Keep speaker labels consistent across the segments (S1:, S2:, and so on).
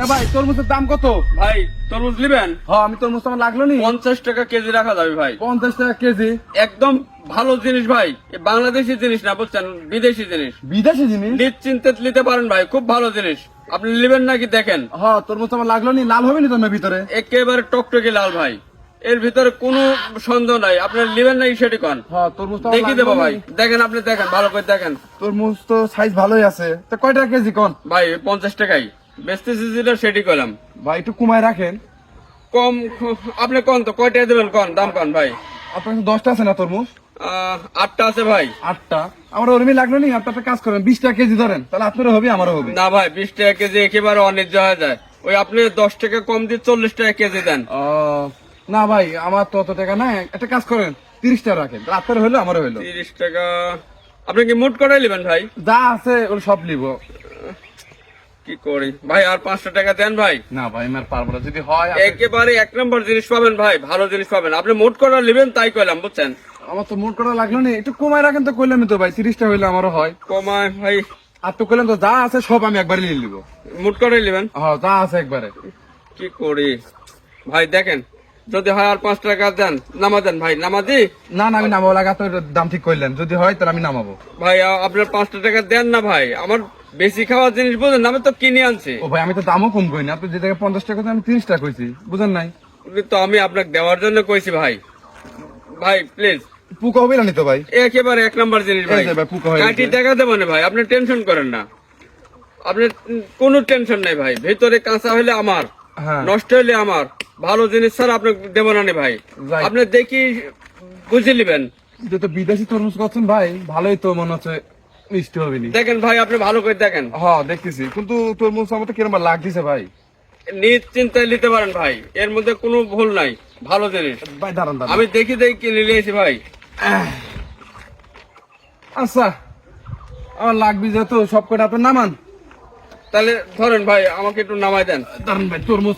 S1: ভাই তরমুজের দাম কত?
S2: ভাই তরমুজ নেবেন?
S1: হ্যাঁ আমি তরমুজ আমার লাগলো নি।
S2: 50 টাকা কেজি রাখা যাবে ভাই।
S1: 50 টাকা কেজি?
S2: একদম ভালো জিনিস ভাই, এ বাংলাদেশি জিনিস না বুঝছেন, বিদেশি জিনিস।
S1: বিদেশি জিনিস?
S2: নিশ্চিন্তে নিতে পারেন ভাই, খুব ভালো জিনিস। আপনি নেবেন নাকি দেখেন?
S1: হ্যাঁ তরমুজ আমার লাগলো নি। লাল হবে নি তোমার ভিতরে?
S2: একেবারে টকটকে লাল ভাই, এর ভিতরে কোনো সন্দেহ নাই। আপনার নেবেন নাকি সেটি কন?
S1: হ্যাঁ তরমুজ তো
S2: দেখি দেবো ভাই, দেখেন আপনি দেখেন, ভালো করে দেখেন।
S1: তরমুজ তো সাইজ ভালোই আছে, তো কয় টাকা কেজি কোন?
S2: ভাই 50 টাকাই বেচতেছি, যেটা সেটি করলাম।
S1: ভাই একটু কমায় রাখেন।
S2: কম আপনি কন তো, কয় টাকা দেবেন কন, দাম কন ভাই।
S1: আপনার কাছে 10টা আছে না তরমুজ?
S2: 8টা আছে ভাই।
S1: 8টা আমার ওরমি লাগলো নি। আপনার একটা কাজ করেন, 20 টাকা কেজি ধরেন, তাহলে আপনারও হবে আমারও হবে।
S2: না ভাই 20 টাকা কেজি একেবারে অন্যায্য হয়ে যায়। ওই আপনি 10 টাকা কম দিয়ে 40 টাকা কেজি দেন।
S1: না ভাই আমার তো অত টাকা নাই, একটা কাজ করেন 30 টাকা রাখেন, আপনার হইলো আমারও হইলো।
S2: 30 টাকা আপনি কি মুট করে নেবেন ভাই?
S1: যা আছে ওগুলো সব নিব।
S2: কি করি ভাই, আর 500 টাকা দেন ভাই।
S1: না ভাই আমি আর পারবো না, যদি হয়
S2: একেবারে 1 নম্বর জিনিস পাবেন ভাই, ভালো জিনিস পাবেন। আপনি মুট করে নেবেন তাই কইলাম বুঝছেন।
S1: আমার তো মোট করা লাগলো নি, একটু কমায় রাখেন তো। কইলাম তো ভাই 30 টাকা হইলে আমারও হয়।
S2: কমায় ভাই?
S1: আর তো কইলাম তো যা আছে সব আমি একবারে নিয়ে নিব।
S2: মুট করে নেবেন?
S1: হ্যাঁ যা আছে একবারে।
S2: কি করি ভাই দেখেন, যদি হয় আর 5 টাকা দেন, নামা দেন ভাই, নামা দি।
S1: না না আমি নামাবো, লাগা তো দাম ঠিক করলেন, যদি হয় তাহলে আমি নামাবো।
S2: ভাই আপনার 5 টাকা দেন না ভাই, আমার বেশি খাওয়ার জিনিস বুঝেন, আমি তো কিনে আনছি।
S1: ও ভাই আমি তো দামও কম করি না, আপনি যে জায়গায় 50 টাকা আমি 30 টাকা কইছি, বুঝেন নাই?
S2: তো আমি আপনাকে দেওয়ার জন্য কইছি ভাই। ভাই প্লিজ।
S1: পুকো হবে না তো ভাই?
S2: একেবারে 1 নম্বর জিনিস ভাই,
S1: এই যে ভাই, পুকো হয়ে গেছে।
S2: 60 টাকা দেবো না ভাই, আপনি টেনশন করেন না। আপনার কোনো টেনশন নাই ভাই, ভেতরে কাঁচা হলে আমার,
S1: হ্যাঁ
S2: নষ্ট হলে আমার, ভালো জিনিস স্যার আপনি দেবো না ভাই।
S1: যাই।
S2: আপনি দেখি বুঝে নেবেন।
S1: যে তো বিদেশি তরমুজ করছেন ভাই, ভালোই তো মনে হচ্ছে মিষ্টি হবে নি।
S2: দেখেন ভাই, আপনি ভালো করে দেখেন।
S1: হ্যাঁ দেখতেছি, কিন্তু তরমুজ আমার তো কিরকম লাগতেছে ভাই।
S2: নিশ্চিন্তায় নিতে পারেন ভাই, এর মধ্যে কোনো ভুল নাই, ভালো জিনিস।
S1: ভাই দাঁড়ান দাঁড়ান।
S2: আমি দেখি কিনে নিয়েছি ভাই।
S1: আচ্ছা আমার লাগবে যেহেতু সব কটা আপনার নামান।
S2: তাহলে ধরেন ভাই, আমাকে একটু নামাই দেন।
S1: দাঁড়ান ভাই তরমুজ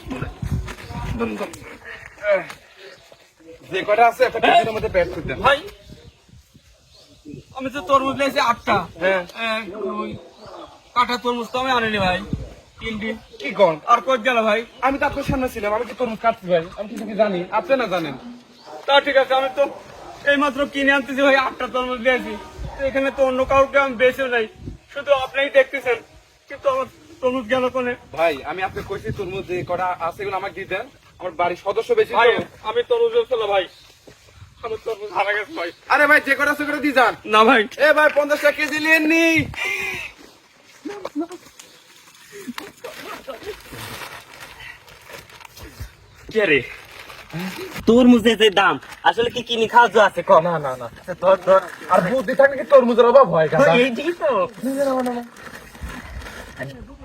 S1: যে কটা আছে একটা কেজির মধ্যে প্যাক করে দেন।
S2: ভাই আমি তো তরমুজ নিয়েছি 8টা।
S1: হ্যাঁ
S2: 1 2 কাটা তরমুজ তো আমি আনিনি ভাই, 3
S1: কি কোন?
S2: আর কত গেল ভাই?
S1: আমি তো আপনার সামনে ছিলাম, আমি কি তরমুজ কাটছি ভাই? আমি কিছু কি জানি? আপনি না জানেন?
S2: তা ঠিক আছে, আমি তো এই মাত্র কিনে আনতেছি ভাই, 8টা তরমুজ নিয়েছি। এখানে তো অন্য কাউকে আমি বেঁচে নাই, শুধু আপনিই দেখতেছেন, কিন্তু আমার তরমুজ গেল কোনে?
S1: ভাই আমি আপনি কইছি তরমুজ যে কটা আছে এগুলো আমাকে দিয়ে দেন, আমার বাড়ির সদস্য বেশি
S2: ভাই
S1: তো।
S2: আমি তরমুজ ছিল ভাই, আমার তরমুজ হারা গেছে ভাই।
S1: আরে ভাই যে কটা আছে করে দিয়ে যান।
S2: না ভাই,
S1: এ ভাই 50 টাকা কেজি নিয়ে নি।
S3: কে রে তরমুজের যে দাম, আসলে কি কিনি খাওয়া যা আছে কম?
S1: না না না ধর ধর, আর বুদ্ধি থাকলে কি তরমুজের অভাব হয় গাদা?
S3: এইটাই তো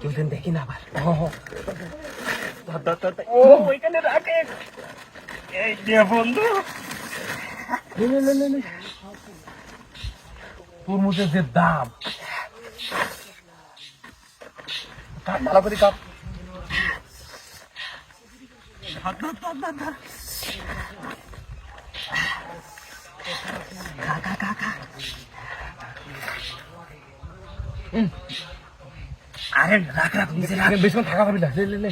S3: দুদিন দেখি না আবার। ধর, ধর, ধর, ধর। ওইখানে রাখে। এই যে বন্ধু,
S1: তরমুজের যে দাম, কাট ভালো করে কাট।
S3: ধর, ধর, ধর, ধর, ধর। খা, খা, খা, খা। আরে রাখ রাখ, নিচে রাখ।
S1: বেশি থাকা পাবি না, লে লে লে।